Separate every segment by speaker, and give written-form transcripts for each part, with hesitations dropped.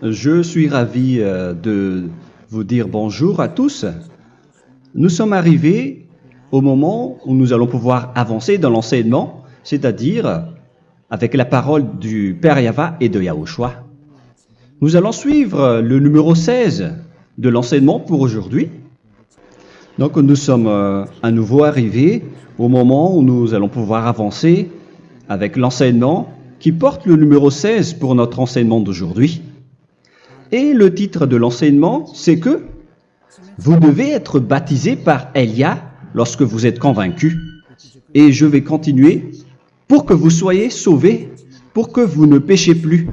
Speaker 1: Je suis ravi de vous dire bonjour à tous. Nous sommes arrivés au moment où nous allons pouvoir avancer dans l'enseignement, c'est-à-dire avec la parole du Père Yava et de Yahushua. Nous allons suivre le numéro 16 de l'enseignement pour aujourd'hui. Donc nous sommes à nouveau arrivés au moment où nous allons pouvoir avancer avec l'enseignement qui porte le numéro 16 pour notre enseignement d'aujourd'hui. Et le titre de l'enseignement, c'est que vous devez être baptisé par Elia lorsque vous êtes convaincu. Et je vais continuer pour que vous soyez sauvés, pour que vous ne péchez plus.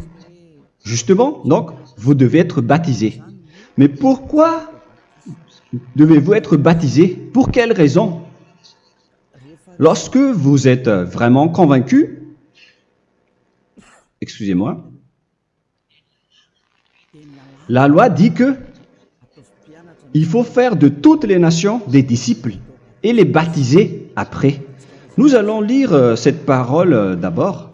Speaker 1: Justement, donc, vous devez être baptisé. Mais pourquoi devez-vous être baptisé? Pour quelle raison? Lorsque vous êtes vraiment convaincu, excusez-moi, la loi dit que il faut faire de toutes les nations des disciples et les baptiser après. Nous allons lire cette parole d'abord,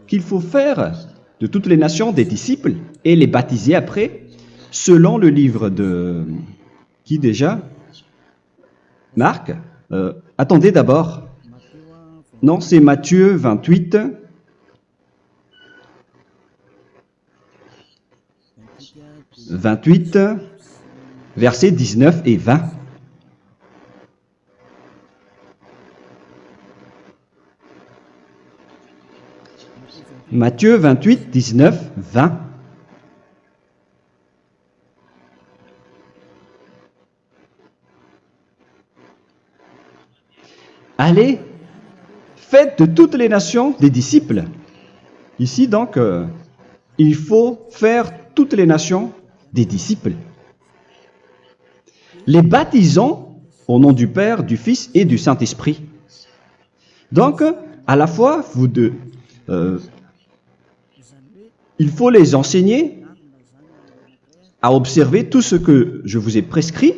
Speaker 1: qu'il faut faire de toutes les nations des disciples et les baptiser après, selon le livre de... Qui déjà? Marc. Attendez d'abord. Non, c'est Matthieu 28. « 28, versets 19 et 20. Matthieu 28, 19, 20. Allez, faites de toutes les nations des disciples. Ici, donc, il faut faire toutes les nations des disciples. Les baptisons au nom du Père, du Fils et du Saint-Esprit. Donc, à la fois, il faut les enseigner à observer tout ce que je vous ai prescrit.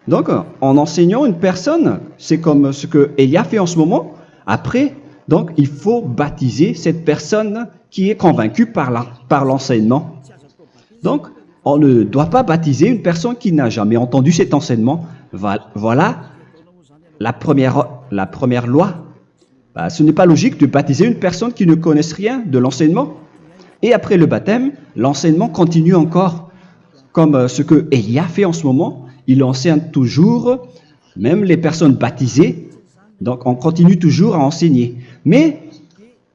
Speaker 1: Donc, en enseignant une personne, c'est comme ce que Elia fait en ce moment. Après, donc, il faut baptiser cette personne qui est convaincue par l'enseignement. Donc, on ne doit pas baptiser une personne qui n'a jamais entendu cet enseignement. Voilà la première loi. Ce n'est pas logique de baptiser une personne qui ne connaisse rien de l'enseignement. Et après le baptême, l'enseignement continue encore, comme ce que Elia fait en ce moment. Il enseigne toujours, même les personnes baptisées. Donc, on continue toujours à enseigner. Mais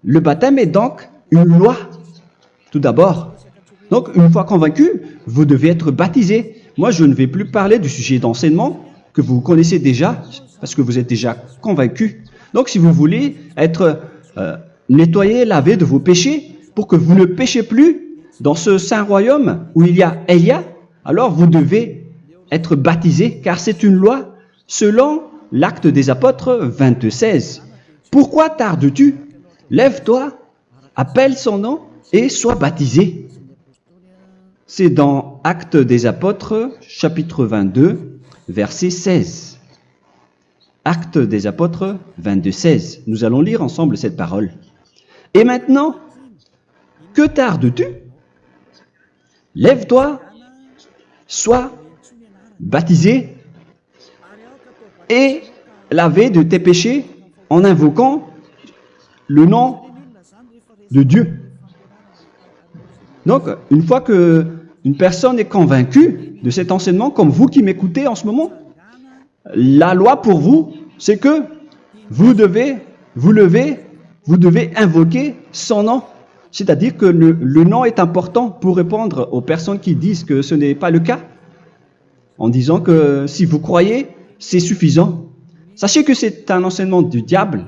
Speaker 1: le baptême est donc une loi, tout d'abord. Donc, une fois convaincu, vous devez être baptisé. Moi, je ne vais plus parler du sujet d'enseignement que vous connaissez déjà, parce que vous êtes déjà convaincu. Donc, si vous voulez être nettoyé, lavé de vos péchés, pour que vous ne péchez plus dans ce saint royaume où il y a Elia, alors vous devez être baptisé, car c'est une loi selon l'Acte des Apôtres 22:16. Pourquoi tardes-tu? Lève-toi, appelle son nom et sois baptisé. C'est dans Actes des Apôtres, chapitre 22, verset 16. Actes des Apôtres 22:16. Nous allons lire ensemble cette parole. Et maintenant, que tardes-tu? Lève-toi, sois baptisé et lavé de tes péchés en invoquant le nom de Dieu. Donc, une fois qu'une personne est convaincue de cet enseignement, comme vous qui m'écoutez en ce moment, la loi pour vous, c'est que vous devez invoquer son nom. C'est-à-dire que le nom est important pour répondre aux personnes qui disent que ce n'est pas le cas, en disant que si vous croyez, c'est suffisant. Sachez que c'est un enseignement du diable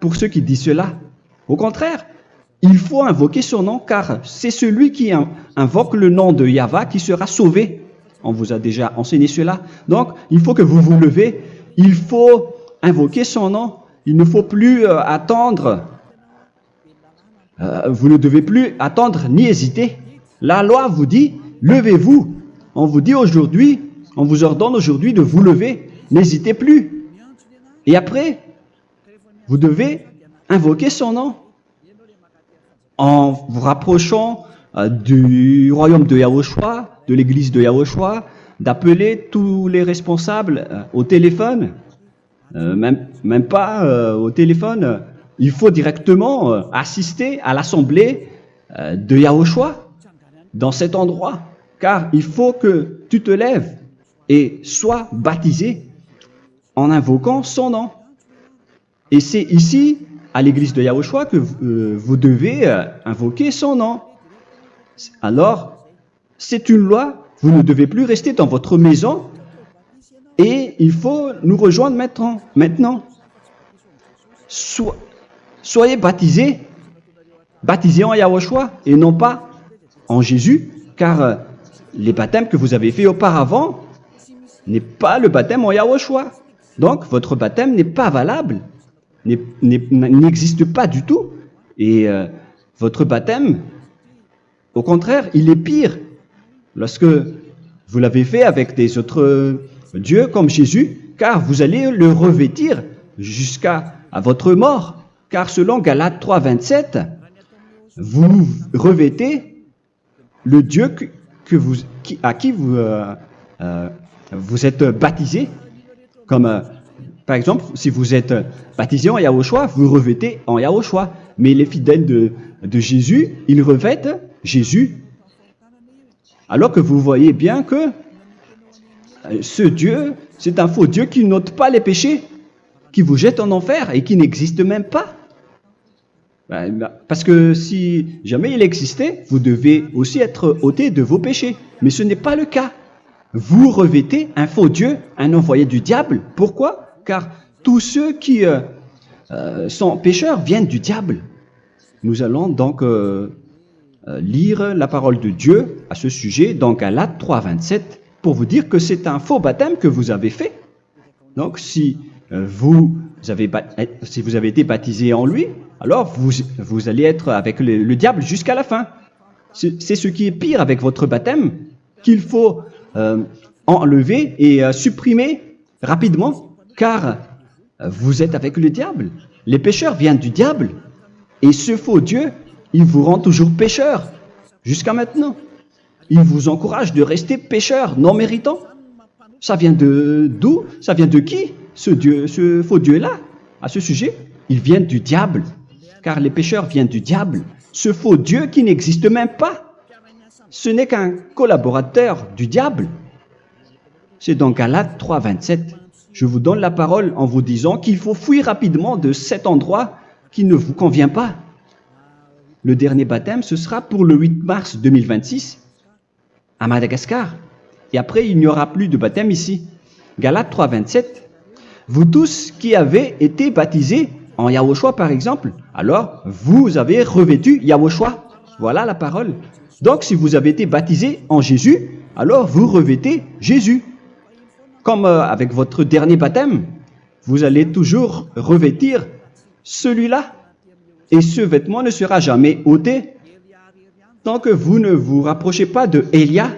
Speaker 1: pour ceux qui disent cela. Au contraire, il faut invoquer son nom, car c'est celui qui invoque le nom de Yahva qui sera sauvé. On vous a déjà enseigné cela. Donc, il faut que vous vous levez, il faut invoquer son nom. Il ne faut plus attendre. Vous ne devez plus attendre ni hésiter. La loi vous dit, levez-vous. On vous dit aujourd'hui, on vous ordonne aujourd'hui de vous lever. N'hésitez plus. Et après, vous devez invoquer son nom en vous rapprochant du royaume de Yahushua, de l'église de Yahushua, d'appeler tous les responsables au téléphone, même pas au téléphone. Il faut directement assister à l'assemblée de Yahushua dans cet endroit, car il faut que tu te lèves et sois baptisé en invoquant son nom. Et c'est ici, à l'église de Yahushua, que vous devez invoquer son nom. Alors, c'est une loi, vous ne devez plus rester dans votre maison et il faut nous rejoindre maintenant. Soyez baptisés en Yahushua et non pas en Jésus, car les baptêmes que vous avez faits auparavant n'est pas le baptême en Yahushua. Donc, votre baptême n'est pas valable, n'existe pas du tout. Et votre baptême, au contraire, il est pire. Lorsque vous l'avez fait avec des autres dieux comme Jésus, car vous allez le revêtir jusqu'à votre mort. Car selon Galates 3, 27, vous revêtez le Dieu à qui vous êtes baptisé. Comme par exemple, si vous êtes baptisé en Yahushua, vous revêtez en Yahushua. Mais les fidèles de Jésus, ils revêtent Jésus. Alors que vous voyez bien que ce Dieu, c'est un faux Dieu qui n'ôte pas les péchés, qui vous jette en enfer et qui n'existe même pas. Parce que si jamais il existait, vous devez aussi être ôté de vos péchés. Mais ce n'est pas le cas. Vous revêtez un faux Dieu, un envoyé du diable. Pourquoi? Car tous ceux qui sont pécheurs viennent du diable. Nous allons donc lire la parole de Dieu à ce sujet dans Galates 3, 27 pour vous dire que c'est un faux baptême que vous avez fait. Donc si vous avez été baptisé en lui, alors vous allez être avec le diable jusqu'à la fin. C'est ce qui est pire avec votre baptême qu'il faut enlever et supprimer rapidement, car vous êtes avec le diable. Les pécheurs viennent du diable et ce faux Dieu, il vous rend toujours pécheur jusqu'à maintenant. Il vous encourage de rester pécheur non méritant. Ça vient d'où? Ça vient de qui? Ce faux Dieu-là, à ce sujet, ils viennent du diable, car les pécheurs viennent du diable. Ce faux Dieu qui n'existe même pas, ce n'est qu'un collaborateur du diable. C'est dans Galates 3, 27. Je vous donne la parole en vous disant qu'il faut fuir rapidement de cet endroit qui ne vous convient pas. Le dernier baptême, ce sera pour le 8 mars 2026 à Madagascar. Et après, il n'y aura plus de baptême ici. Galates 3, 27. Vous tous qui avez été baptisés en Yahushua, par exemple, alors vous avez revêtu Yahushua. Voilà la parole. Donc, si vous avez été baptisés en Jésus, alors vous revêtez Jésus. Comme avec votre dernier baptême, vous allez toujours revêtir celui-là. Et ce vêtement ne sera jamais ôté tant que vous ne vous rapprochez pas de Élia.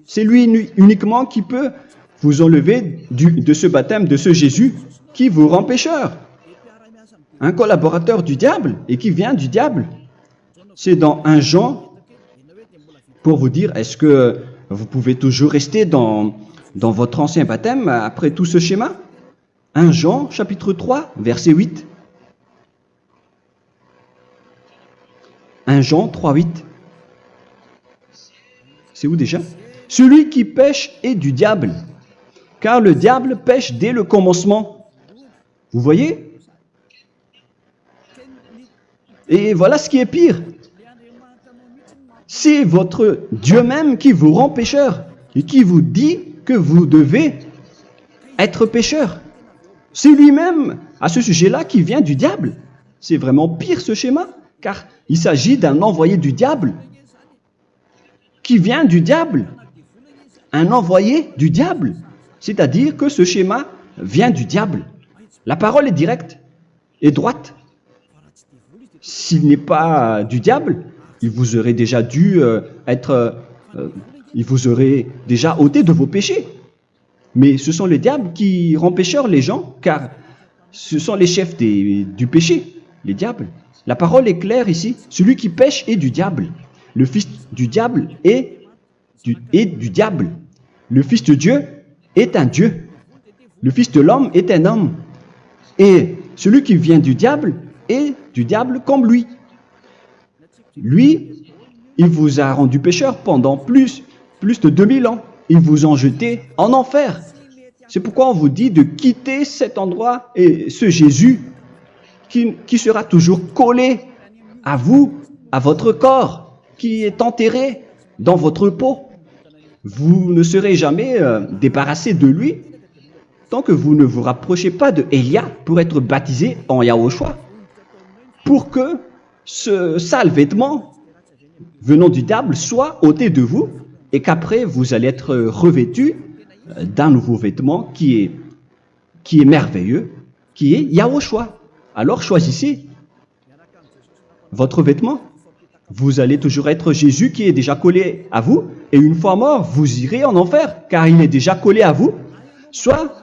Speaker 1: C'est lui uniquement qui peut vous enlever de ce baptême, de ce Jésus qui vous rend pécheur. Un collaborateur du diable et qui vient du diable. C'est dans 1 Jean, pour vous dire, est-ce que vous pouvez toujours rester dans votre ancien baptême après tout ce schéma? 1 Jean, chapitre 3, verset 8. 1 Jean 3, 8. C'est où déjà? Celui qui pêche est du diable, car le diable pêche dès le commencement. Vous voyez? Et voilà ce qui est pire. C'est votre Dieu même qui vous rend pécheur et qui vous dit que vous devez être pécheur. C'est lui-même, à ce sujet-là, qui vient du diable. C'est vraiment pire ce schéma, car il s'agit d'un envoyé du diable qui vient du diable. Un envoyé du diable. C'est-à-dire que ce schéma vient du diable. La parole est directe et droite. S'il n'est pas du diable, il vous aurait déjà dû il vous aurait déjà ôté de vos péchés. Mais ce sont les diables qui rendent pécheurs les gens, car ce sont les chefs du péché, les diables. La parole est claire ici. Celui qui pêche est du diable. Le fils du diable est du diable. Le fils de Dieu est un Dieu. Le fils de l'homme est un homme. Et celui qui vient du diable est du diable comme lui. Lui, il vous a rendu pécheur pendant plus de 2000 ans. Il vous a jeté en enfer. C'est pourquoi on vous dit de quitter cet endroit et ce Jésus qui sera toujours collé à vous, à votre corps, qui est enterré dans votre peau. Vous ne serez jamais débarrassé de lui tant que vous ne vous rapprochez pas de Élia pour être baptisé en Yahushua, pour que ce sale vêtement venant du diable soit ôté de vous et qu'après vous allez être revêtu d'un nouveau vêtement qui est merveilleux, qui est Yahushua. Alors choisissez votre vêtement. Vous allez toujours être Jésus qui est déjà collé à vous, et une fois mort, vous irez en enfer, car il est déjà collé à vous. Soit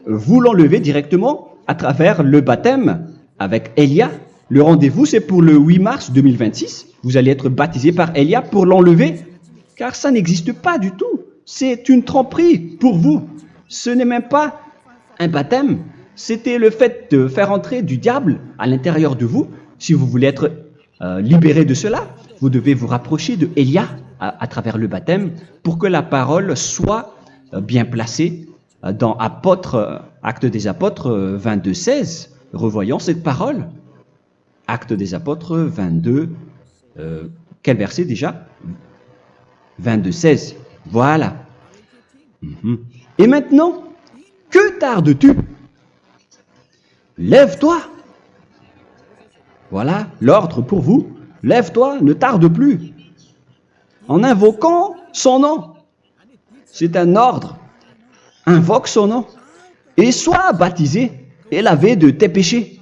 Speaker 1: vous l'enlevez directement à travers le baptême avec Élia. Le rendez-vous, c'est pour le 8 mars 2026. Vous allez être baptisé par Élia pour l'enlever, car ça n'existe pas du tout. C'est une tromperie pour vous. Ce n'est même pas un baptême. C'était le fait de faire entrer du diable à l'intérieur de vous. Si vous voulez être libéré de cela, vous devez vous rapprocher de Élia à travers le baptême pour que la parole soit bien placée dans Actes des Apôtres 22:16. Revoyons cette parole. Actes des Apôtres 22, quel verset déjà? 22:16. Voilà. Et maintenant, que tardes-tu? Lève-toi. Voilà l'ordre pour vous. Lève-toi, ne tarde plus. En invoquant son nom. C'est un ordre. Invoque son nom. Et sois baptisé et lavé de tes péchés.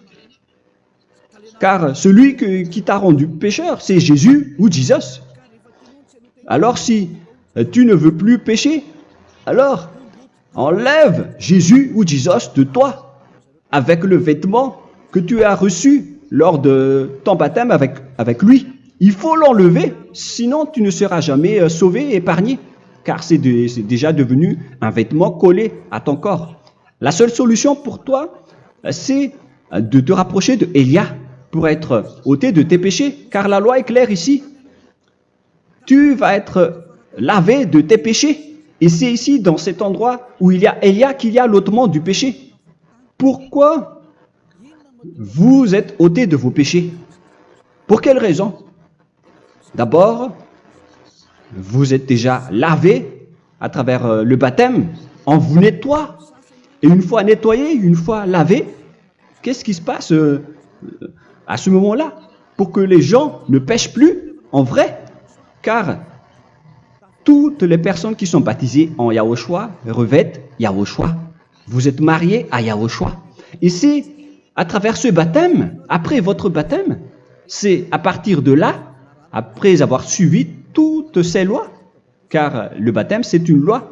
Speaker 1: Car celui qui t'a rendu pécheur, c'est Jésus ou Jesus. Alors si tu ne veux plus pécher, alors enlève Jésus ou Jesus de toi avec le vêtement que tu as reçu lors de ton baptême avec lui. Il faut l'enlever, sinon tu ne seras jamais sauvé, épargné, car c'est déjà devenu un vêtement collé à ton corps. La seule solution pour toi, c'est de te rapprocher de Élia pour être ôté de tes péchés, car la loi est claire ici. Tu vas être lavé de tes péchés. Et c'est ici, dans cet endroit où il y a Élia, qu'il y a l'ôtement du péché. Pourquoi vous êtes ôté de vos péchés? Pour quelle raison? D'abord, vous êtes déjà lavé à travers le baptême. On vous nettoie. Et une fois nettoyé, une fois lavé, qu'est-ce qui se passe à ce moment-là? Pour que les gens ne pêchent plus en vrai. Car toutes les personnes qui sont baptisées en Yahushua revêtent Yahushua. Vous êtes mariés à Yahushua. Et c'est à travers ce baptême, après votre baptême, c'est à partir de là, après avoir suivi toutes ces lois, car le baptême c'est une loi.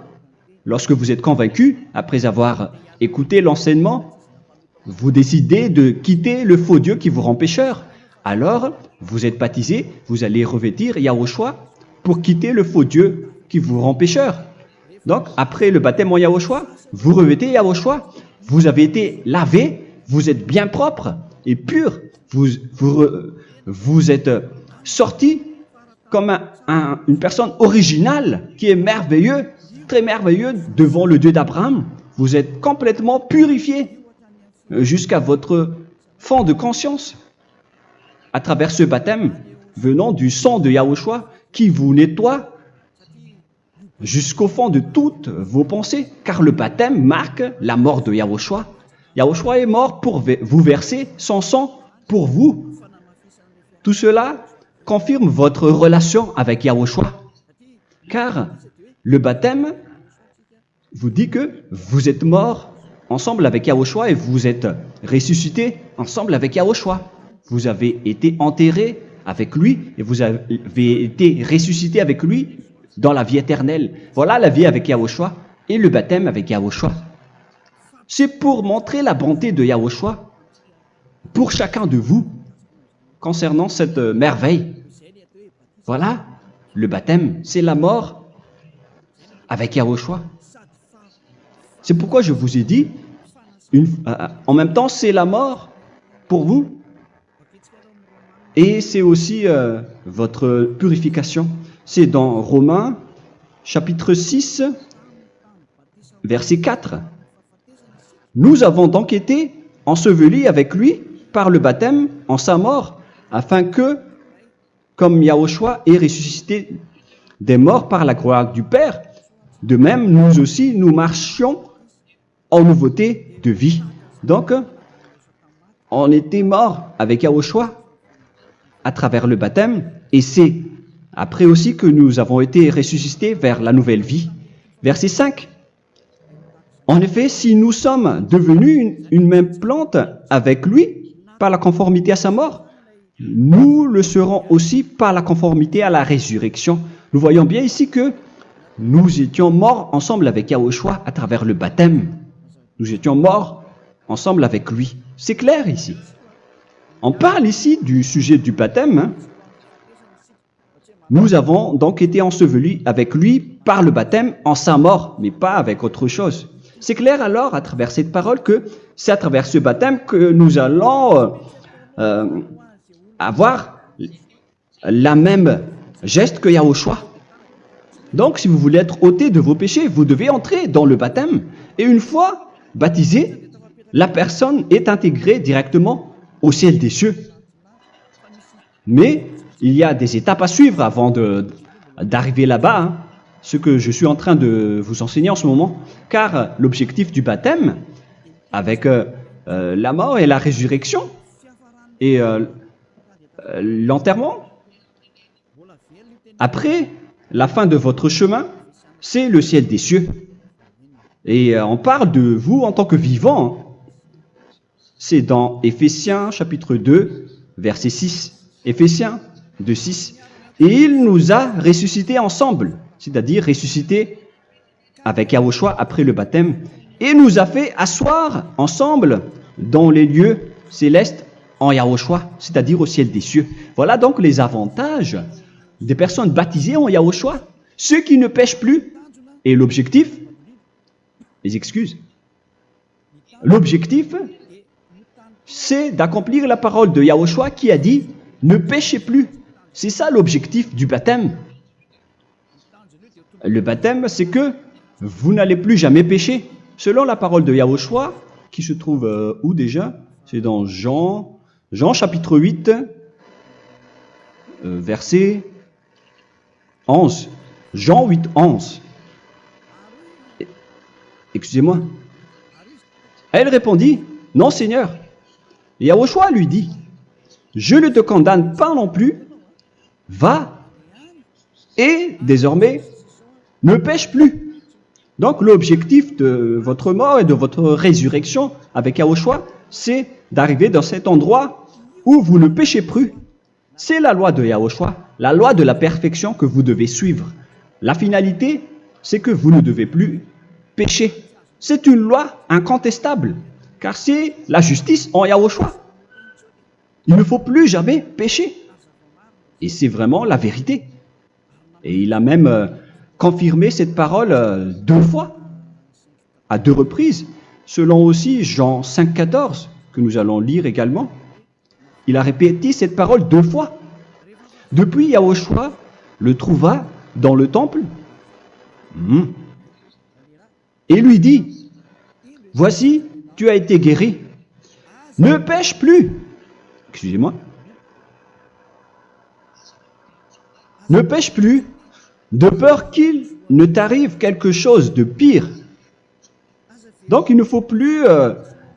Speaker 1: Lorsque vous êtes convaincu, après avoir écouté l'enseignement, vous décidez de quitter le faux Dieu qui vous rend pécheur. Alors, vous êtes baptisé, vous allez revêtir Yahushua pour quitter le faux Dieu qui vous rend pécheur. Donc, après le baptême en Yahushua, vous revêtez Yahushua. Vous avez été lavé, vous êtes bien propre et pur. Vous êtes sorti comme une personne originale qui est merveilleux, très merveilleux devant le Dieu d'Abraham. Vous êtes complètement purifié jusqu'à votre fond de conscience à travers ce baptême venant du sang de Yahushua qui vous nettoie jusqu'au fond de toutes vos pensées, car le baptême marque la mort de Yahushua. Yahushua est mort pour vous verser son sang pour vous. Tout cela confirme votre relation avec Yahushua, car le baptême vous dit que vous êtes mort ensemble avec Yahushua et vous êtes ressuscité ensemble avec Yahushua. Vous avez été enterré avec lui et vous avez été ressuscité avec lui dans la vie éternelle. Voilà la vie avec Yahushua et le baptême avec Yahushua. C'est pour montrer la bonté de Yahushua pour chacun de vous concernant cette merveille. Voilà le baptême, c'est la mort avec Yahushua. C'est pourquoi je vous ai dit, en même temps, c'est la mort pour vous et c'est aussi votre purification. C'est dans Romains, chapitre 6, verset 4. Nous avons donc été ensevelis avec lui par le baptême en sa mort, afin que, comme Yahushua est ressuscité des morts par la gloire du Père, de même, nous aussi, nous marchions en nouveauté de vie. Donc, on était morts avec Yahushua à travers le baptême, et c'est après aussi que nous avons été ressuscités vers la nouvelle vie. Verset 5. En effet, si nous sommes devenus une même plante avec lui par la conformité à sa mort, nous le serons aussi par la conformité à la résurrection. Nous voyons bien ici que nous étions morts ensemble avec Yahushua à travers le baptême. Nous étions morts ensemble avec lui. C'est clair ici. On parle ici du sujet du baptême. Nous avons donc été ensevelis avec lui par le baptême en sa mort, mais pas avec autre chose. C'est clair alors à travers cette parole que c'est à travers ce baptême que nous allons avoir la même geste que Yahushua. Donc si vous voulez être ôté de vos péchés, vous devez entrer dans le baptême. Et une fois baptisé, la personne est intégrée directement au ciel des cieux. Mais il y a des étapes à suivre avant d'arriver là-bas, hein, ce que je suis en train de vous enseigner en ce moment, car l'objectif du baptême, avec la mort et la résurrection, et l'enterrement, après la fin de votre chemin, c'est le ciel des cieux. Et on parle de vous en tant que vivant. C'est dans Éphésiens chapitre 2, verset 6. Éphésiens 2, 6. Et il nous a ressuscités ensemble, c'est-à-dire ressuscités avec Yahushua après le baptême, et nous a fait asseoir ensemble dans les lieux célestes en Yahushua, c'est-à-dire au ciel des cieux. Voilà donc les avantages des personnes baptisées en Yahushua, ceux qui ne pêchent plus. Et l'objectif, les excuses, l'objectif, c'est d'accomplir la parole de Yahushua qui a dit « Ne péchez plus ». C'est ça l'objectif du baptême. Le baptême, c'est que vous n'allez plus jamais pécher. Selon la parole de Yahushua, qui se trouve où déjà? C'est dans Jean chapitre 8, verset 11. Jean 8, 11. Excusez-moi. Elle répondit, « Non, Seigneur. » Et Yahushua lui dit, « Je ne te condamne pas non plus. Va et désormais ne pêche plus. » Donc l'objectif de votre mort et de votre résurrection avec Yahushua, c'est d'arriver dans cet endroit où vous ne péchez plus. C'est la loi de Yahushua, la loi de la perfection que vous devez suivre. La finalité, c'est que vous ne devez plus pécher. C'est une loi incontestable, car c'est la justice en Yahushua. Il ne faut plus jamais pécher. Et c'est vraiment la vérité. Et il a même confirmé cette parole 2 fois, à 2 reprises, selon aussi Jean 5, 14, que nous allons lire également. Il a répété cette parole 2 fois. Depuis, Yahushua le trouva dans le temple et lui dit, « Voici, tu as été guéri. Ne pêche plus. » Excusez-moi. Ne pêche plus, de peur qu'il ne t'arrive quelque chose de pire. Donc il ne faut plus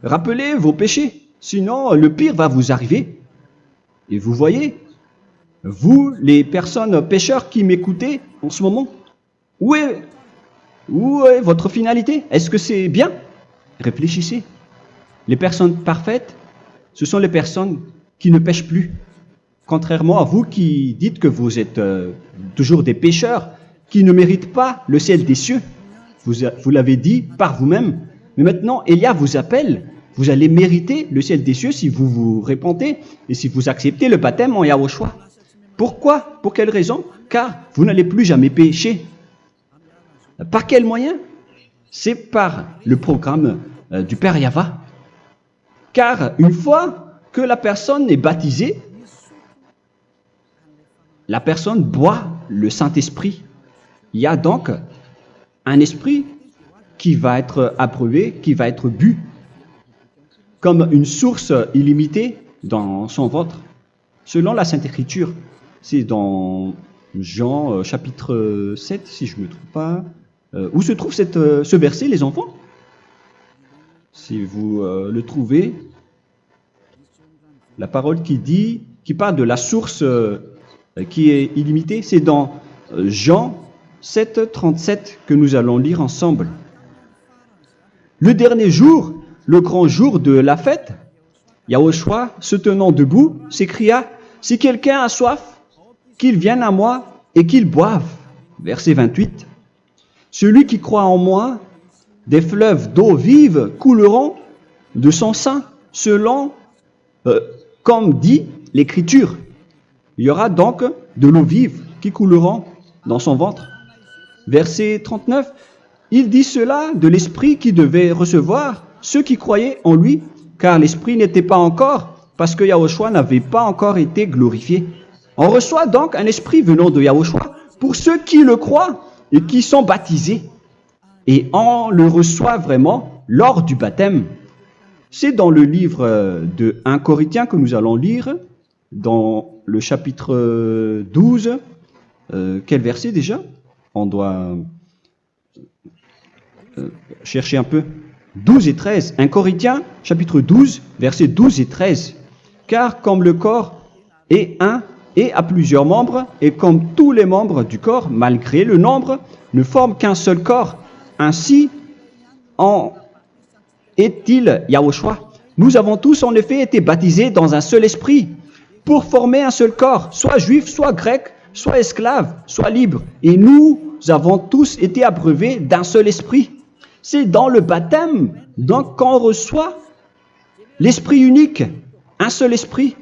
Speaker 1: rappeler vos péchés, sinon le pire va vous arriver. Et vous voyez, vous, les personnes pécheurs qui m'écoutez en ce moment, où est votre finalité? Est-ce que c'est bien? Réfléchissez. Les personnes parfaites, ce sont les personnes qui ne pêchent plus. Contrairement à vous qui dites que vous êtes toujours des pécheurs, qui ne méritent pas le ciel des cieux. Vous l'avez dit par vous-même. Mais maintenant, Élia vous appelle. Vous allez mériter le ciel des cieux si vous vous repentez et si vous acceptez le baptême en Yahushua. Pourquoi? Pour quelle raison? car vous n'allez plus jamais pécher. Par quel moyen? C'est par le programme du Père Yahva. Car une fois que la personne est baptisée, la personne boit le Saint-Esprit. Il y a donc un esprit qui va être abreuvé, qui va être bu, comme une source illimitée dans son ventre, selon la Sainte Écriture. C'est dans Jean chapitre 7, si je ne me trompe pas. Où se trouve ce verset, les enfants? Si vous le trouvez, la parole qui parle de la source qui est illimitée, c'est dans Jean 7, 37 que nous allons lire ensemble. Le dernier jour, le grand jour de la fête, Yahushua, se tenant debout, s'écria, « Si quelqu'un a soif, qu'il vienne à moi et qu'il boive. » Verset 28. « Celui qui croit en moi, des fleuves d'eau vive couleront de son sein, selon, comme dit l'Écriture. » Il y aura donc de l'eau vive qui couleront dans son ventre. Verset 39. Il dit cela de l'Esprit qui devait recevoir ceux qui croyaient en lui, car l'Esprit n'était pas encore, parce que Yahushua n'avait pas encore été glorifié. On reçoit donc un Esprit venant de Yahushua pour ceux qui le croient et qui sont baptisés. Et on le reçoit vraiment lors du baptême. C'est dans le livre de 1 Corinthiens que nous allons lire, dans le chapitre 12. Quel verset déjà? On doit chercher un peu. 12 et 13. 1 Corinthiens, chapitre 12, versets 12 et 13. Car comme le corps est un et a plusieurs membres, et comme tous les membres du corps, malgré le nombre, ne forment qu'un seul corps, ainsi en est-il Yahushua. Nous avons tous en effet été baptisés dans un seul esprit, pour former un seul corps, soit juif, soit grec, soit esclave, soit libre. Et nous avons tous été abreuvés d'un seul esprit. C'est dans le baptême, donc, qu'on reçoit l'esprit unique, un seul esprit.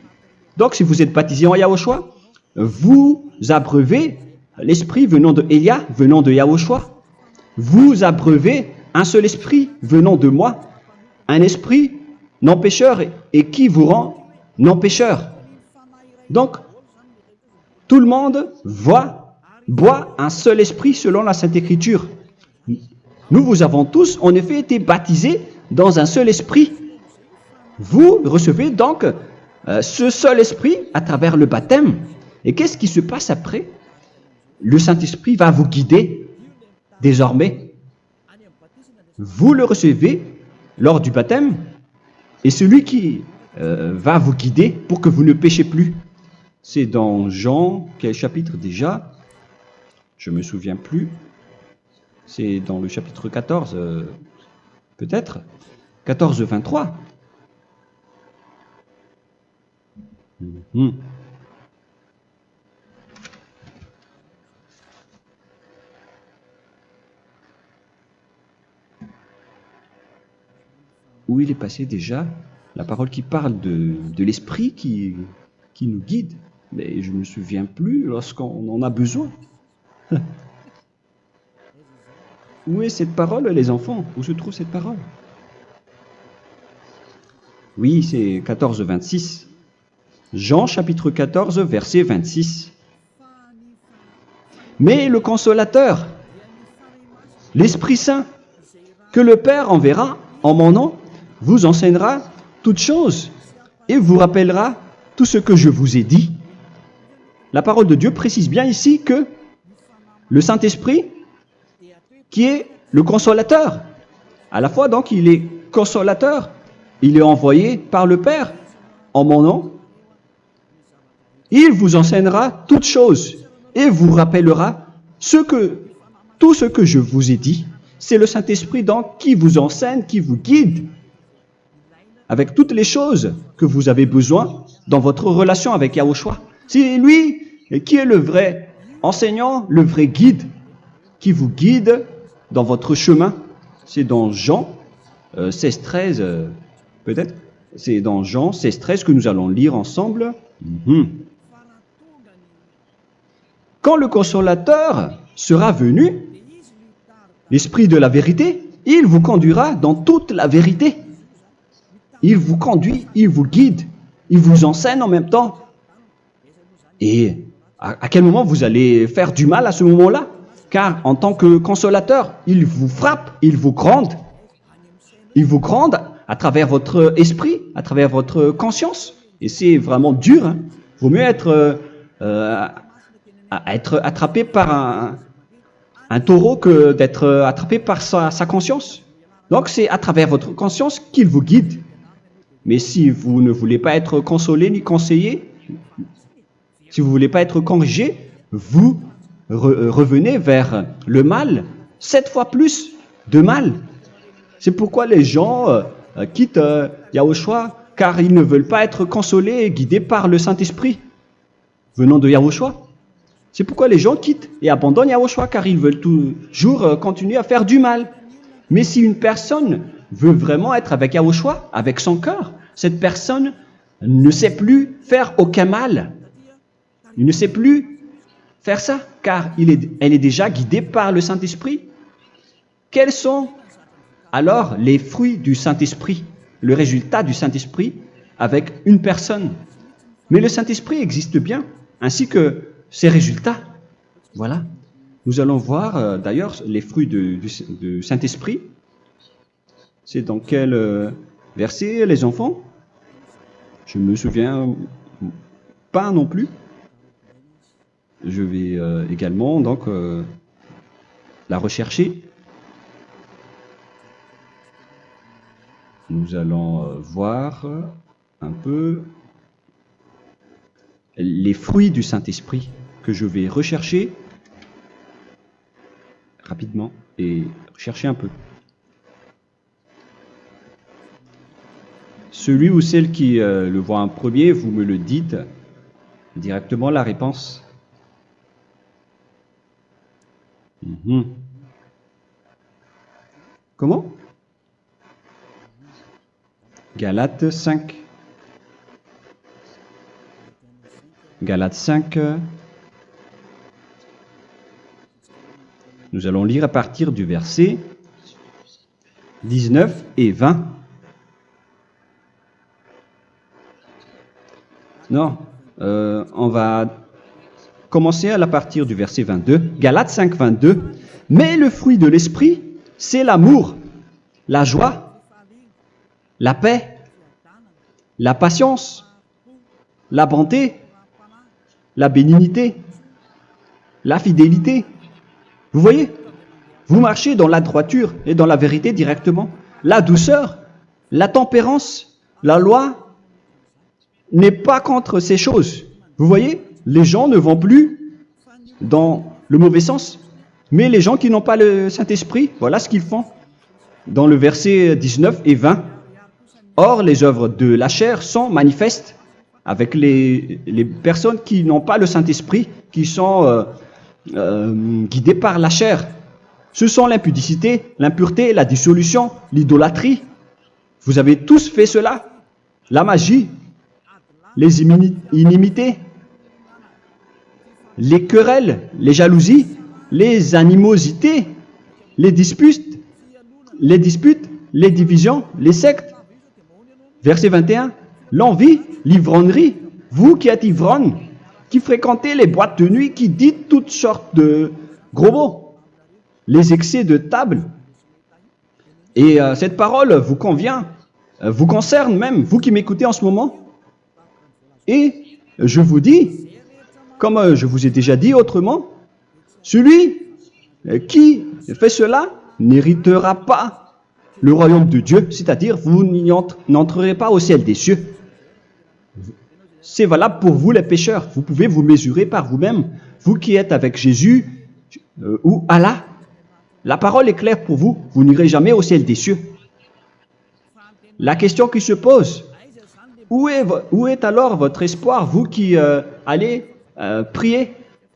Speaker 1: Donc, si vous êtes baptisé en Yahushua, vous abreuvez l'esprit venant de Elia, venant de Yahushua. Vous abreuvez un seul esprit venant de moi, un esprit non pécheur et qui vous rend non pécheur. Donc, tout le monde boit un seul esprit selon la Sainte Écriture. Nous vous avons tous en effet été baptisés dans un seul esprit. Vous recevez donc ce seul esprit à travers le baptême. Et qu'est-ce qui se passe après? Le Saint-Esprit va vous guider désormais. Vous le recevez lors du baptême et celui qui va vous guider pour que vous ne péchez plus. C'est dans Jean, quel chapitre déjà? Je ne me souviens plus. C'est dans le chapitre 14, peut-être. 14, 23. Où il est passé déjà? La parole qui parle de l'esprit qui nous guide. Mais je ne me souviens plus lorsqu'on en a besoin. Où est cette parole, les enfants? Où se trouve cette parole? Oui, c'est 14, 26. Jean, chapitre 14, verset 26. Mais le Consolateur, l'Esprit Saint, que le Père enverra en mon nom, vous enseignera toutes choses et vous rappellera tout ce que je vous ai dit. La parole de Dieu précise bien ici que le Saint-Esprit, qui est le consolateur, à la fois donc il est consolateur, il est envoyé par le Père en mon nom, il vous enseignera toutes choses et vous rappellera tout ce que je vous ai dit. C'est le Saint-Esprit donc qui vous enseigne, qui vous guide avec toutes les choses que vous avez besoin dans votre relation avec Yahushua. C'est lui qui est le vrai enseignant, le vrai guide, qui vous guide dans votre chemin. C'est dans Jean 16, 13, peut-être. C'est dans Jean 16, 13 que nous allons lire ensemble. quand le consolateur sera venu, l'Esprit de la vérité, il vous conduira dans toute la vérité. Il vous conduit, il vous guide, il vous enseigne en même temps. Et à quel moment vous allez faire du mal à ce moment-là? Car en tant que consolateur, il vous frappe, il vous gronde. Il vous gronde à travers votre esprit, à travers votre conscience. Et c'est vraiment dur. Hein. Vaut mieux être attrapé par un taureau que d'être attrapé par sa conscience. Donc c'est à travers votre conscience qu'il vous guide. Mais si vous ne voulez pas être consolé ni conseillé, si vous ne voulez pas être corrigé, vous revenez vers le mal, 7 fois plus de mal. C'est pourquoi les gens quittent Yahushua, car ils ne veulent pas être consolés et guidés par le Saint-Esprit venant de Yahushua. C'est pourquoi les gens quittent et abandonnent Yahushua, car ils veulent toujours continuer à faire du mal. Mais si une personne veut vraiment être avec Yahushua, avec son cœur, cette personne ne sait plus faire aucun mal. Il ne sait plus faire ça, car elle est déjà guidée par le Saint-Esprit. Quels sont alors les fruits du Saint-Esprit, le résultat du Saint-Esprit avec une personne? Mais le Saint-Esprit existe bien, ainsi que ses résultats. Voilà. Nous allons voir d'ailleurs les fruits du Saint-Esprit. C'est dans quel verset, les enfants? Je ne me souviens pas non plus. Je vais également donc la rechercher. Nous allons voir un peu les fruits du Saint-Esprit que je vais rechercher rapidement et rechercher un peu. Celui ou celle qui le voit en premier, vous me le dites directement la réponse. Comment? Galates 5. Galates 5. Nous allons lire à partir du verset 19 et 20. Non, on va commencer à partir du verset 22. Galates 5, 22. Mais le fruit de l'esprit, c'est l'amour, la joie, la paix, la patience, la bonté, la bénignité, la fidélité. Vous voyez? Vous marchez dans la droiture et dans la vérité directement. La douceur, la tempérance, la loi n'est pas contre ces choses. Vous voyez? Les gens ne vont plus dans le mauvais sens. Mais les gens qui n'ont pas le Saint-Esprit, voilà ce qu'ils font. Dans le verset 19 et 20. Or, les œuvres de la chair sont manifestes avec les personnes qui n'ont pas le Saint-Esprit, qui sont guidées par la chair. Ce sont l'impudicité, l'impureté, la dissolution, l'idolâtrie. Vous avez tous fait cela. La magie, les inimités, les querelles, les jalousies, les animosités, les disputes, les divisions, les sectes. Verset 21, l'envie, l'ivrognerie, vous qui êtes ivrognes, qui fréquentez les boîtes de nuit, qui dites toutes sortes de gros mots, les excès de table. Et cette parole vous convient, vous concerne même, vous qui m'écoutez en ce moment. Et je vous dis, comme je vous ai déjà dit autrement, celui qui fait cela n'héritera pas le royaume de Dieu, c'est-à-dire vous n'entrerez pas au ciel des cieux. C'est valable pour vous les pécheurs. Vous pouvez vous mesurer par vous-même, vous qui êtes avec Jésus ou Allah. La parole est claire pour vous, vous n'irez jamais au ciel des cieux. La question qui se pose, où est alors votre espoir, vous qui allez prier?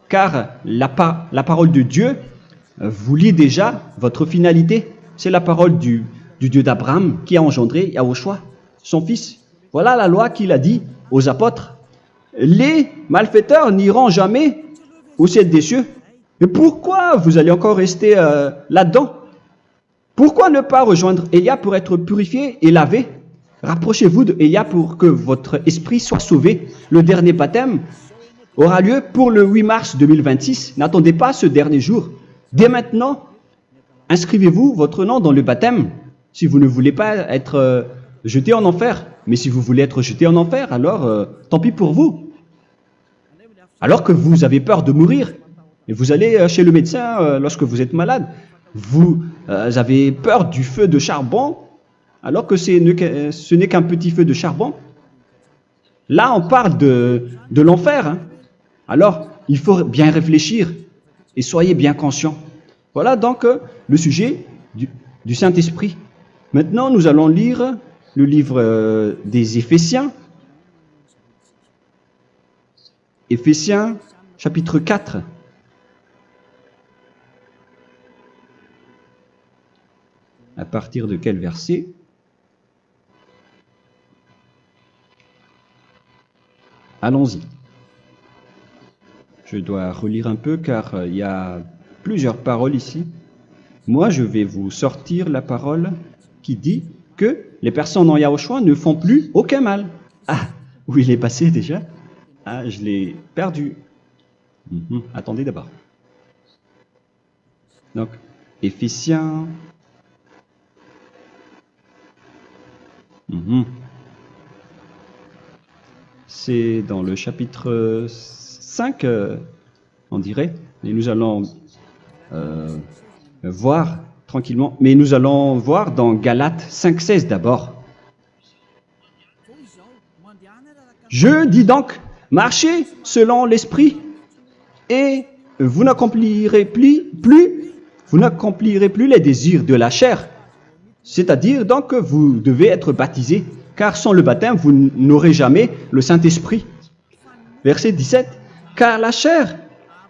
Speaker 1: Car la parole de Dieu vous lit déjà votre finalité. C'est la parole du Dieu d'Abraham qui a engendré Yahushua, son fils. Voilà la loi qu'il a dit aux apôtres. Les malfaiteurs n'iront jamais au ciel des cieux. Mais pourquoi vous allez encore rester là-dedans? Pourquoi ne pas rejoindre Élia pour être purifié et lavé? Rapprochez-vous d'Élia pour que votre esprit soit sauvé. Le dernier baptême aura lieu pour le 8 mars 2026. N'attendez pas ce dernier jour. Dès maintenant, inscrivez-vous votre nom dans le baptême si vous ne voulez pas être jeté en enfer. Mais si vous voulez être jeté en enfer, alors tant pis pour vous. Alors que vous avez peur de mourir, et vous allez chez le médecin lorsque vous êtes malade, vous avez peur du feu de charbon, alors que ce n'est qu'un petit feu de charbon. Là, on parle de l'enfer. Hein. Alors, il faut bien réfléchir et soyez bien conscients. Voilà donc le sujet du Saint-Esprit. Maintenant, nous allons lire le livre des Éphésiens. Éphésiens, chapitre 4. À partir de quel verset? Allons-y. Je dois relire un peu car il y a plusieurs paroles ici. Moi, je vais vous sortir la parole qui dit que les personnes en Yahushua ne font plus aucun mal. Ah, où il est passé déjà? Ah, je l'ai perdu. Attendez d'abord. Donc, Éphésiens. C'est dans le chapitre 5, on dirait. Et nous allons voir tranquillement. Mais nous allons voir dans Galates 5,16 d'abord. Je dis donc, marchez selon l'esprit, et vous n'accomplirez plus les désirs de la chair. C'est-à-dire donc que vous devez être baptisé, car sans le baptême, vous n'aurez jamais le Saint-Esprit. Verset 17. Car la chair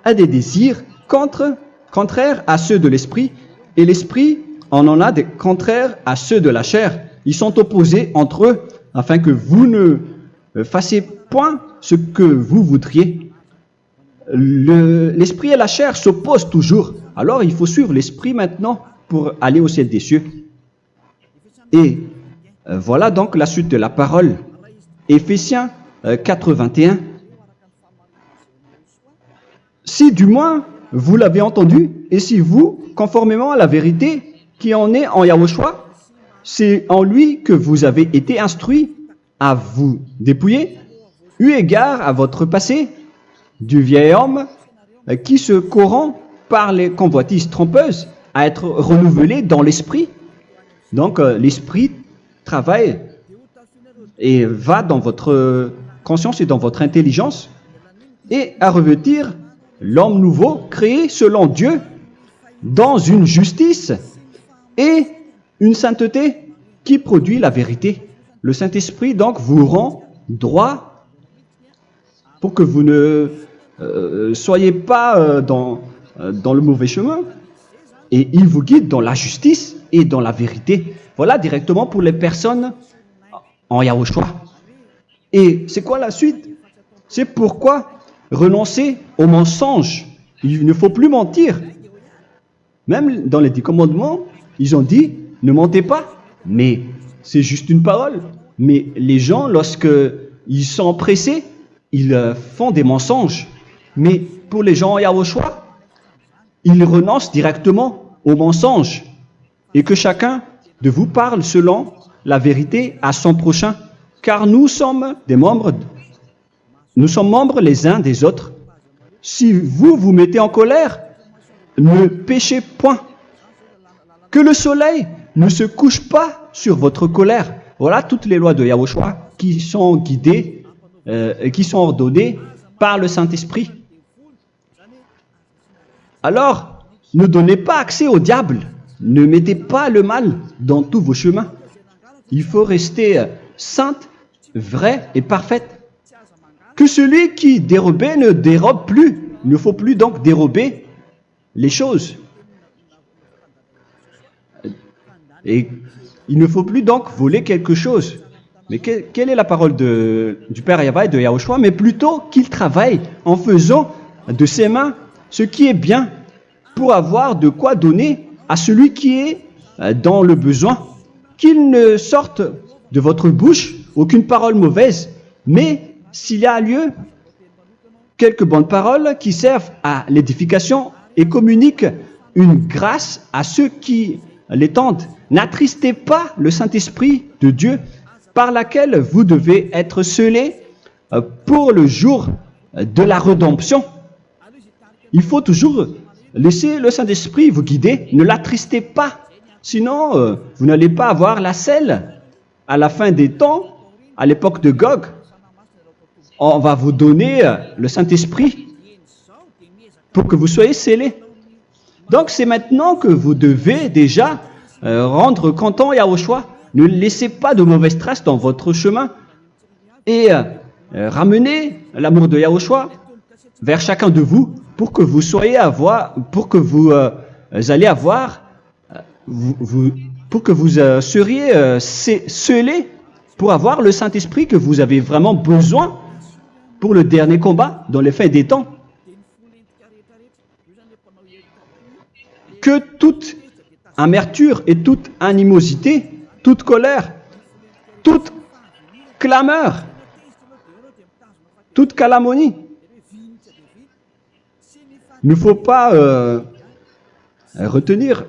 Speaker 1: a des désirs contraires à ceux de l'esprit, et l'esprit en a des contraires à ceux de la chair. Ils sont opposés entre eux, afin que vous ne fassiez point ce que vous voudriez. L'esprit et la chair s'opposent toujours. Alors il faut suivre l'esprit maintenant pour aller au ciel des cieux. Et voilà donc la suite de la parole. Éphésiens 4:21. Si du moins vous l'avez entendu, et si vous, conformément à la vérité qui en est en Yahushua, c'est en lui que vous avez été instruits à vous dépouiller, eu égard à votre passé, du vieil homme qui se corrompt par les convoitises trompeuses, à être renouvelé dans l'esprit. Donc l'esprit travaille et va dans votre conscience et dans votre intelligence, et à revêtir l'homme nouveau créé selon Dieu dans une justice et une sainteté qui produit la vérité. Le Saint-Esprit donc vous rend droit pour que vous ne soyez pas dans le mauvais chemin, et il vous guide dans la justice et dans la vérité. Voilà directement pour les personnes en Yahushua. Et c'est quoi la suite? C'est pourquoi renoncer au mensonge. Il ne faut plus mentir. Même dans les 10 commandements, ils ont dit ne mentez pas. Mais c'est juste une parole. Mais les gens, lorsque ils sont pressés, ils font des mensonges. Mais pour les gens en Yahushua, ils renoncent directement au mensonge. Et que chacun de vous parle selon la vérité à son prochain. Car nous sommes membres les uns des autres. Si vous vous mettez en colère, ne péchez point. Que le soleil ne se couche pas sur votre colère. Voilà toutes les lois de Yahushua qui sont guidées et qui sont ordonnées par le Saint-Esprit. Alors, ne donnez pas accès au diable. Ne mettez pas le mal dans tous vos chemins. Il faut rester sainte, vraie et parfaite. Que celui qui dérobait ne dérobe plus. Il ne faut plus donc dérober les choses. Et il ne faut plus donc voler quelque chose. Mais quelle est la parole du Père Yahweh et de Yahushua? Mais plutôt qu'il travaille en faisant de ses mains ce qui est bien pour avoir de quoi donner à celui qui est dans le besoin. Qu'il ne sorte de votre bouche aucune parole mauvaise, mais s'il y a lieu, quelques bonnes paroles qui servent à l'édification et communiquent une grâce à ceux qui l'étendent. N'attristez pas le Saint-Esprit de Dieu par laquelle vous devez être scellés pour le jour de la rédemption. Il faut toujours laisser le Saint-Esprit vous guider. Ne l'attristez pas, sinon vous n'allez pas avoir la selle. À la fin des temps, à l'époque de Gog, on va vous donner le Saint-Esprit pour que vous soyez scellés. Donc c'est maintenant que vous devez déjà rendre content Yahushua. Ne laissez pas de mauvaises traces dans votre chemin et ramenez l'amour de Yahushua vers chacun de vous pour que vous soyez pour que vous seriez scellés pour avoir le Saint-Esprit que vous avez vraiment besoin pour le dernier combat dans les fins des temps. Que toute amertume et toute animosité, toute colère, toute clameur, toute calomnie, il ne faut pas retenir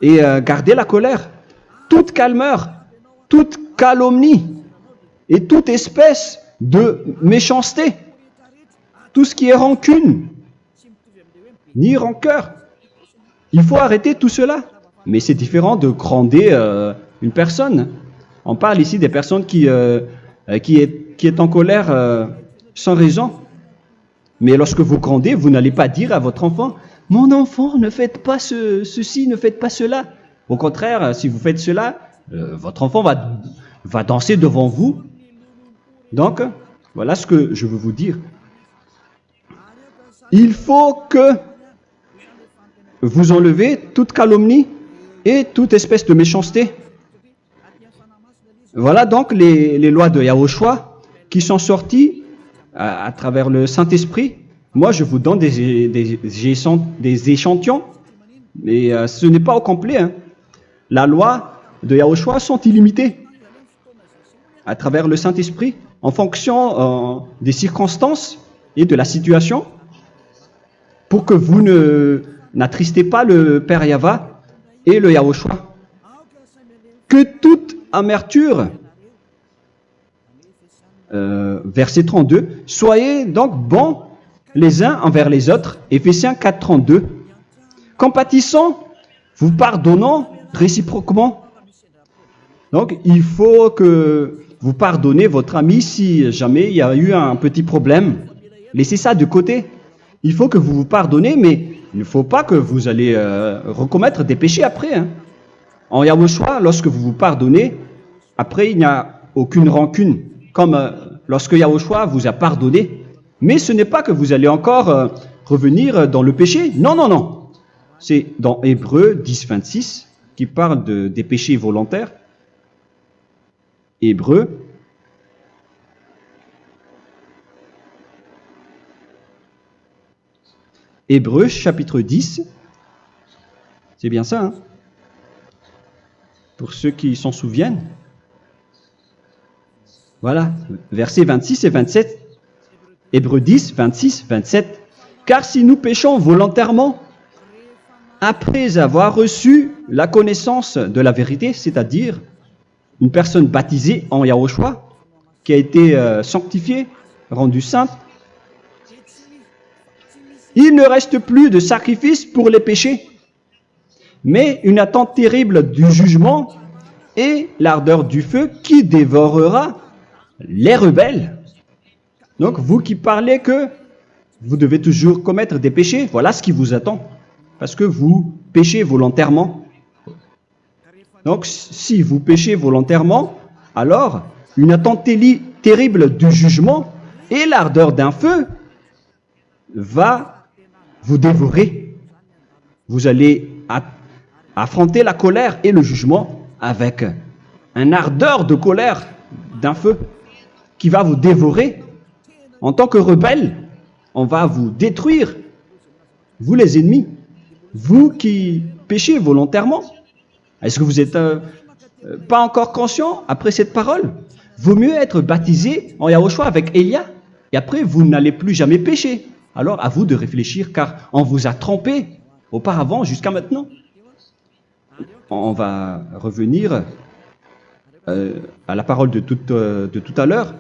Speaker 1: et garder la colère, toute calmeur, toute calomnie et toute espèce de méchanceté, tout ce qui est rancune, ni rancœur. Il faut arrêter tout cela. Mais c'est différent de gronder une personne. On parle ici des personnes qui est en colère sans raison. Mais lorsque vous grondez, vous n'allez pas dire à votre enfant « Mon enfant, ne faites pas ceci, ne faites pas cela ». Au contraire, si vous faites cela, votre enfant va danser devant vous. Donc, voilà ce que je veux vous dire. Il faut que vous enlevez toute calomnie et toute espèce de méchanceté. Voilà donc les lois de Yahushua qui sont sorties à travers le Saint-Esprit. Moi, je vous donne des échantillons, mais ce n'est pas au complet. Hein. La loi de Yahushua sont illimitées à travers le Saint-Esprit en fonction des circonstances et de la situation pour que vous n'attristez pas le Père Yahva et le Yahushua. Que toute amertume, verset 32, soyez donc bons les uns envers les autres, Éphésiens 4, 32. Compatissant, vous pardonnant réciproquement. Donc, il faut que vous pardonnez votre ami si jamais il y a eu un petit problème. Laissez ça de côté. Il faut que vous vous pardonnez, mais il ne faut pas que vous allez recommettre des péchés après. Hein. En Yahushua, lorsque vous vous pardonnez, après il n'y a aucune rancune, comme lorsque Yahushua vous a pardonné. Mais ce n'est pas que vous allez encore revenir dans le péché. Non, non, non. C'est dans Hébreux 10, 26 qui parle des péchés volontaires. Hébreux. Hébreux chapitre 10. C'est bien ça, hein? Pour ceux qui s'en souviennent. Voilà, versets 26 et 27. Hébreux 10, 26, 27. Car si nous péchons volontairement, après avoir reçu la connaissance de la vérité, c'est-à-dire une personne baptisée en Yahushua, qui a été sanctifiée, rendue sainte, il ne reste plus de sacrifice pour les péchés, mais une attente terrible du jugement et l'ardeur du feu qui dévorera les rebelles. Donc, vous qui parlez que vous devez toujours commettre des péchés, voilà ce qui vous attend, parce que vous péchez volontairement. Donc, si vous péchez volontairement, alors une attente terrible du jugement et l'ardeur d'un feu va vous dévorer. Vous allez affronter la colère et le jugement avec un ardeur de colère d'un feu qui va vous dévorer. En tant que rebelle, on va vous détruire vous les ennemis, vous qui péchez volontairement. Est-ce que vous n'êtes pas encore conscient après cette parole? Vaut mieux être baptisé en Yahushua avec Elia, et après vous n'allez plus jamais pécher. Alors à vous de réfléchir, car on vous a trompé auparavant jusqu'à maintenant. On va revenir à la parole de tout à l'heure.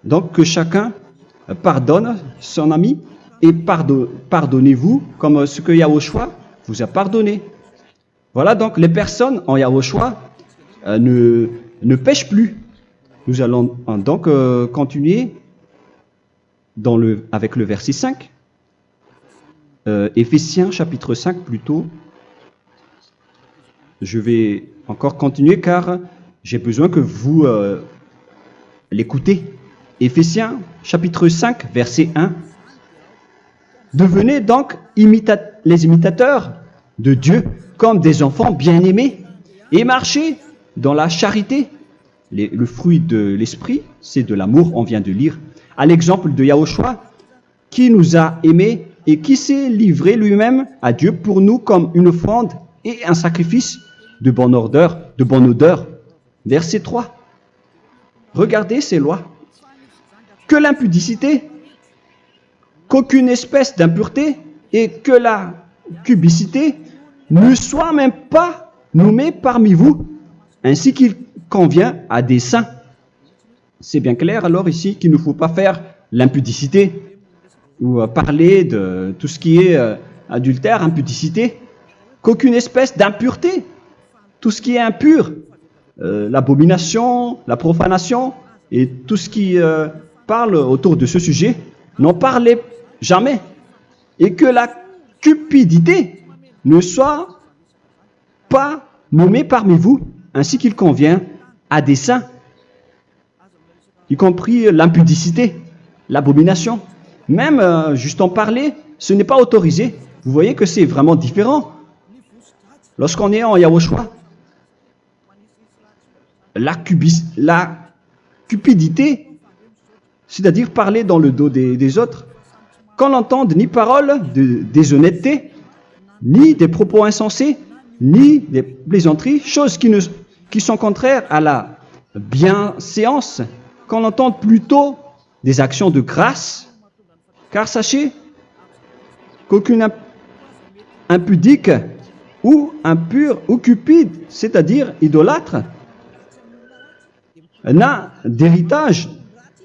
Speaker 1: Donc que chacun pardonne son ami et pardonnez-vous comme ce que Yahushua vous a pardonné. Voilà donc les personnes en Yahushua ne pêchent plus. Nous allons donc continuer avec le verset 5. Éphésiens chapitre 5 plutôt. Je vais encore continuer car j'ai besoin que vous l'écoutez. Éphésiens chapitre 5 verset 1. Devenez donc les imitateurs de Dieu comme des enfants bien-aimés et marchez dans la charité. Le fruit de l'esprit, c'est de l'amour, on vient de lire, à l'exemple de Yahushua qui nous a aimés et qui s'est livré lui-même à Dieu pour nous comme une offrande et un sacrifice de bonne odeur. Verset 3. Regardez ces lois. Que l'impudicité, qu'aucune espèce d'impureté et que la cubicité ne soit même pas nommée parmi vous, ainsi qu'il convient à des saints. C'est bien clair alors ici qu'il ne faut pas faire l'impudicité ou parler de tout ce qui est adultère, impudicité, qu'aucune espèce d'impureté, tout ce qui est impur, l'abomination, la profanation et tout ce qui parle autour de ce sujet, n'en parlez jamais. Et que la cupidité ne soit pas nommée parmi vous, ainsi qu'il convient à des saints, y compris l'impudicité, l'abomination. Même juste en parler, ce n'est pas autorisé. Vous voyez que c'est vraiment différent. Lorsqu'on est en Yahushua, la cupidité, c'est-à-dire parler dans le dos des autres, qu'on n'entende ni parole de déshonnêteté, ni des propos insensés, ni des plaisanteries, choses qui sont contraires à la bienséance, qu'on entende plutôt des actions de grâce, car sachez qu'aucune impudique ou impure ou cupide, c'est-à-dire idolâtre, n'a d'héritage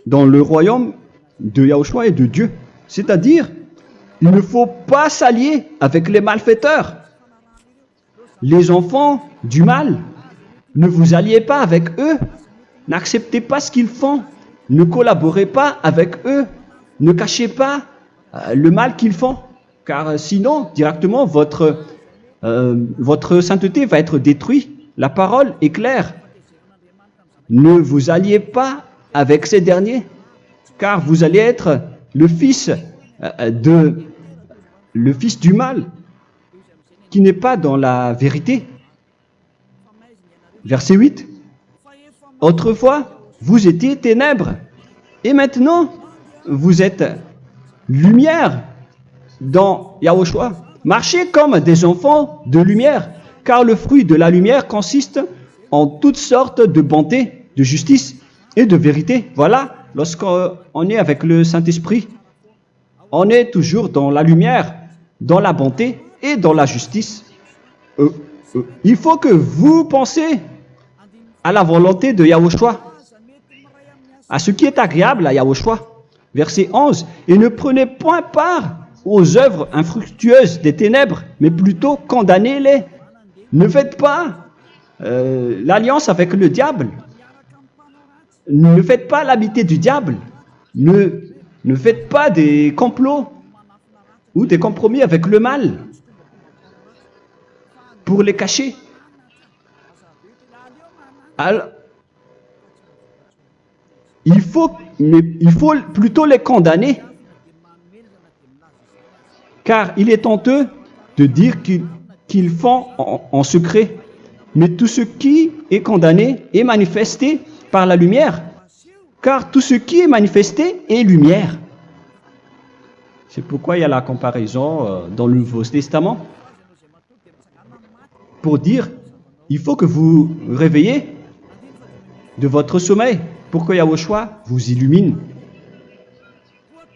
Speaker 1: dans le royaume de Yahushua et de Dieu. C'est-à-dire, il ne faut pas s'allier avec les malfaiteurs. Les enfants du mal, ne vous alliez pas avec eux. N'acceptez pas ce qu'ils font. Ne collaborez pas avec eux. Ne cachez pas le mal qu'ils font. Car sinon, directement, votre sainteté va être détruite. La parole est claire. Ne vous alliez pas avec ces derniers, car vous allez être le fils du mal, qui n'est pas dans la vérité. Verset 8. Autrefois, vous étiez ténèbres, et maintenant, vous êtes lumière dans Yahushua. Marchez comme des enfants de lumière, car le fruit de la lumière consiste en toutes sortes de bonté, de justice et de vérité. Voilà, lorsqu'on est avec le Saint-Esprit, on est toujours dans la lumière, dans la bonté et dans la justice. Il faut que vous pensiez à la volonté de Yahushua, à ce qui est agréable à Yahushua. Verset 11. Et ne prenez point part aux œuvres infructueuses des ténèbres, mais plutôt condamnez-les. Ne faites pas l'alliance avec le diable. Ne faites pas l'amitié du diable. Ne faites pas des complots ou des compromis avec le mal pour les cacher. Alors, il faut plutôt les condamner, car il est honteux de dire qu'ils font en secret. Mais tout ce qui est condamné est manifesté par la lumière, car tout ce qui est manifesté est lumière. C'est pourquoi il y a la comparaison dans le Nouveau Testament pour dire, il faut que vous réveillez de votre sommeil pour que Yahushua vous illumine.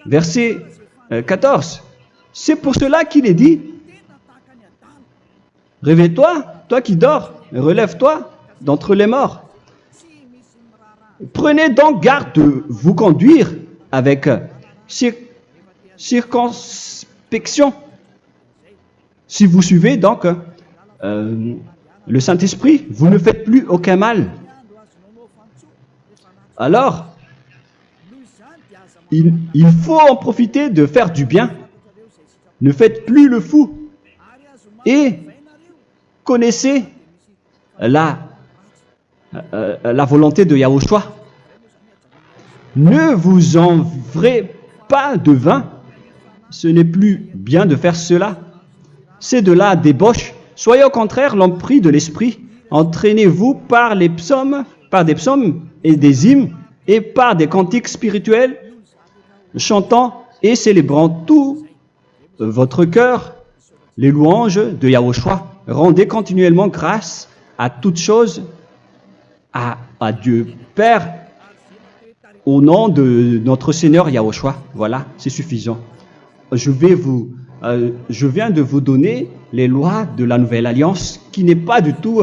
Speaker 1: Verset 14. C'est pour cela qu'il est dit, réveille-toi, toi qui dors, relève-toi d'entre les morts. Prenez donc garde de vous conduire avec circonspection. Si vous suivez donc le Saint-Esprit, vous ne faites plus aucun mal. Alors, il faut en profiter de faire du bien. Ne faites plus le fou. Et connaissez la volonté de Yahushua. Ne vous envrez pas de vin. Ce n'est plus bien de faire cela. C'est de la débauche. Soyez au contraire l'empris de l'esprit. Entraînez-vous par des psaumes et des hymnes et par des cantiques spirituels, chantant et célébrant tout votre cœur les louanges de Yahushua. Rendez continuellement grâce à toutes choses à Dieu Père au nom de notre Seigneur Yahushua. Voilà, c'est suffisant. Je viens de vous donner les lois de la Nouvelle Alliance qui n'est pas du tout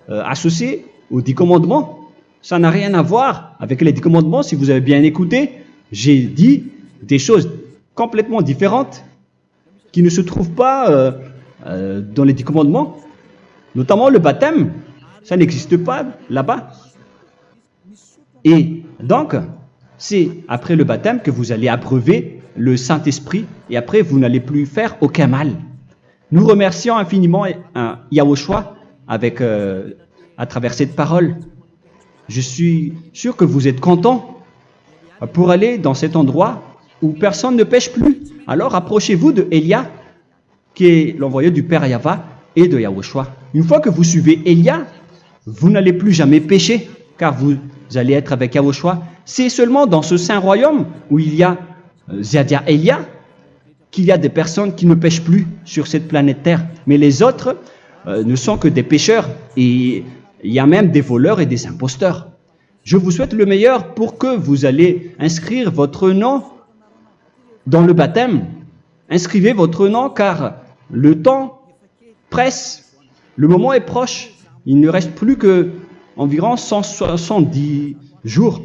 Speaker 1: associée aux 10 commandements. Ça n'a rien à voir avec les 10 commandements. Si vous avez bien écouté, j'ai dit des choses complètement différentes qui ne se trouvent pas dans les 10 commandements. Notamment le baptême, ça n'existe pas là-bas. Et donc, c'est après le baptême que vous allez abreuver le Saint-Esprit et après vous n'allez plus faire aucun mal. Nous remercions infiniment Yahushua à travers cette parole. Je suis sûr que vous êtes contents pour aller dans cet endroit où personne ne pêche plus. Alors approchez-vous de Élia, qui est l'envoyé du Père Yahva et de Yahushua. Une fois que vous suivez Élia, vous n'allez plus jamais pécher, car vous allez être avec Yahushua. C'est seulement dans ce saint royaume où il y a Ziadia Elia qu'il y a des personnes qui ne pêchent plus sur cette planète Terre. Mais les autres ne sont que des pécheurs et il y a même des voleurs et des imposteurs. Je vous souhaite le meilleur pour que vous allez inscrire votre nom dans le baptême. Inscrivez votre nom car le temps presse, le moment est proche. Il ne reste plus que environ 170 jours.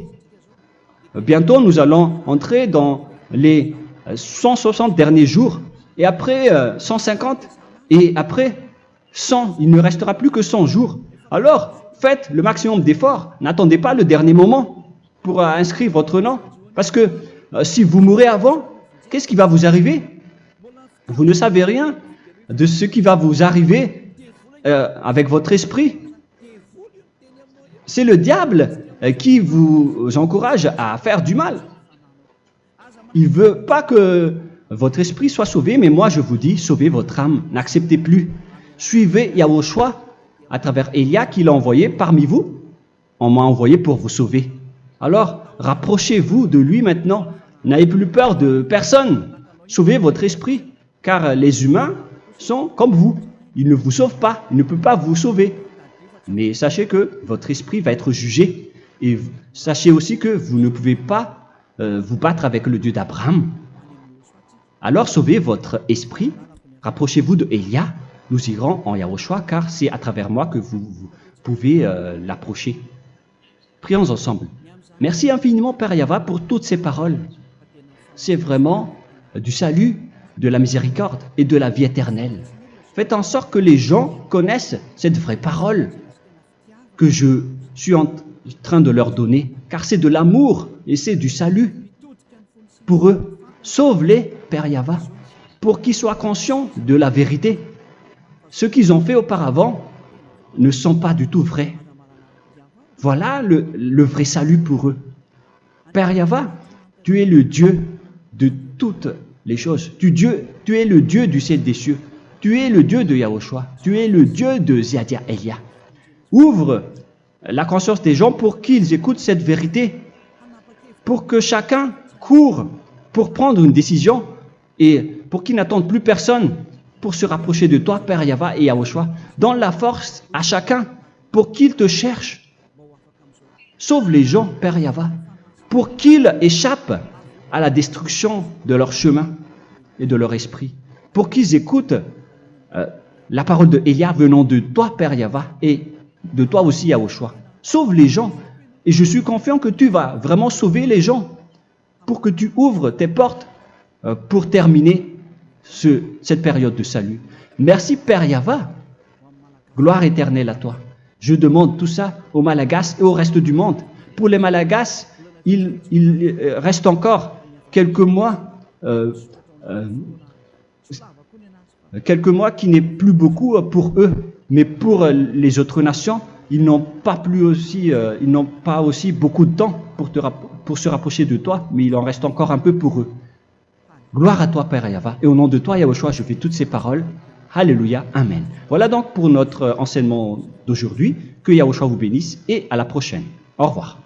Speaker 1: Bientôt, nous allons entrer dans les 160 derniers jours, et après 150, et après 100. Il ne restera plus que 100 jours. Alors, faites le maximum d'efforts. N'attendez pas le dernier moment pour inscrire votre nom. Parce que si vous mourrez avant, qu'est-ce qui va vous arriver? Vous ne savez rien de ce qui va vous arriver avec votre esprit. C'est le diable qui vous encourage à faire du mal. Il ne veut pas que votre esprit soit sauvé, mais moi je vous dis, sauvez votre âme, n'acceptez plus. Suivez Yahushua à travers Élia qu'il a envoyé parmi vous. On m'a envoyé pour vous sauver. Alors, rapprochez-vous de lui maintenant. N'ayez plus peur de personne. Sauvez votre esprit, car les humains sont comme vous. Ils ne vous sauvent pas, ils ne peuvent pas vous sauver. Mais sachez que votre esprit va être jugé. Et sachez aussi que vous ne pouvez pas vous battre avec le Dieu d'Abraham. Alors sauvez votre esprit, rapprochez-vous de Élia, nous irons en Yahushua, car c'est à travers moi que vous pouvez l'approcher. Prions ensemble. Merci infiniment, Père Yahva, pour toutes ces paroles. C'est vraiment du salut, de la miséricorde et de la vie éternelle. Faites en sorte que les gens connaissent cette vraie parole que je suis en train de leur donner, car c'est de l'amour et c'est du salut pour eux. Sauve-les, Père Yahva, pour qu'ils soient conscients de la vérité. Ce qu'ils ont fait auparavant ne sont pas du tout vrais. Voilà le vrai salut pour eux. Père Yahva, tu es le Dieu de toutes les choses. Tu es le Dieu du ciel des cieux. Tu es le Dieu de Yahushua. Tu es le Dieu de Ziadia Elia. Ouvre la conscience des gens pour qu'ils écoutent cette vérité, pour que chacun court pour prendre une décision et pour qu'ils n'attendent plus personne pour se rapprocher de toi, Père Yahweh et Yahushua. Donne la force à chacun pour qu'ils te cherchent. Sauve les gens, Père Yahweh, pour qu'ils échappent à la destruction de leur chemin et de leur esprit, pour qu'ils écoutent la parole de Élia venant de toi, Père Yahweh, et de toi aussi, Yahushua. Sauve les gens, et je suis confiant que tu vas vraiment sauver les gens, pour que tu ouvres tes portes pour terminer cette période de salut. Merci, Père Yahweh. Gloire éternelle à toi. Je demande tout ça aux Malagasy et au reste du monde. Pour les Malagasy, il reste encore quelques mois qui n'est plus beaucoup pour eux, mais pour les autres nations, ils n'ont pas aussi beaucoup de temps pour se rapprocher de toi, mais il en reste encore un peu pour eux. Gloire à toi, Père Yahweh, et au nom de toi, Yahushua, je fais toutes ces paroles. Alléluia, Amen. Voilà donc pour notre enseignement d'aujourd'hui. Que Yahushua vous bénisse et à la prochaine. Au revoir.